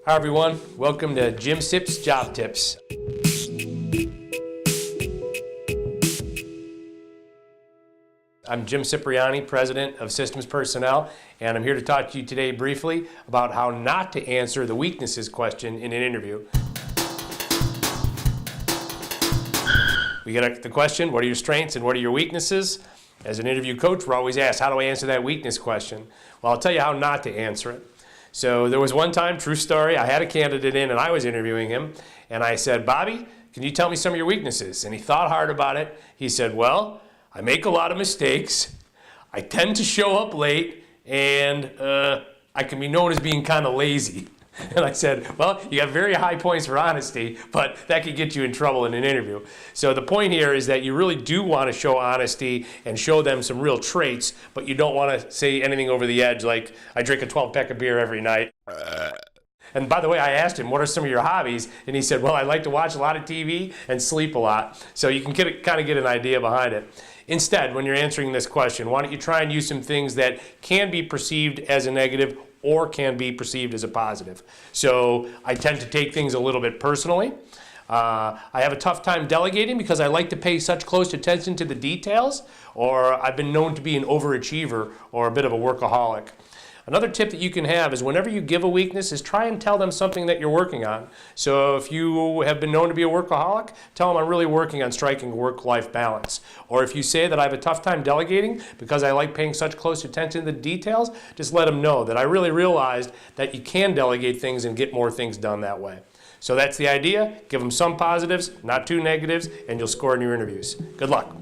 Hi everyone, welcome to Jim Sips Job Tips. I'm Jim Cipriani, President of Systems Personnel, and I'm here to talk to you today briefly about how not to answer the weaknesses question in an interview. We get the question, what are your strengths and what are your weaknesses? As an interview coach, we're always asked, how do I answer that weakness question? Well, I'll tell you how not to answer it. So there was one time, true story, I had a candidate in and I was interviewing him, and I said, Bobby, can you tell me some of your weaknesses? And he thought hard about it. He said, well, I make a lot of mistakes, I tend to show up late, and I can be known as being kind of lazy. And I said, well, you have very high points for honesty, but that could get you in trouble in an interview. So the point here is that you really do want to show honesty and show them some real traits, but you don't want to say anything over the edge like, I drink a 12-pack of beer every night. And by the way, I asked him, what are some of your hobbies? And he said, well, I like to watch a lot of TV and sleep a lot. So you can kind of get an idea behind it. Instead, when you're answering this question, why don't you try and use some things that can be perceived as a negative or can be perceived as a positive. So I tend to take things a little bit personally. I have a tough time delegating because I like to pay such close attention to the details, or I've been known to be an overachiever or a bit of a workaholic. Another tip that you can have is whenever you give a weakness is try and tell them something that you're working on. So if you have been known to be a workaholic, tell them I'm really working on striking a work-life balance. Or if you say that I have a tough time delegating because I like paying such close attention to the details, just let them know that I really realized that you can delegate things and get more things done that way. So that's the idea. Give them some positives, not too negatives, and you'll score in your interviews. Good luck.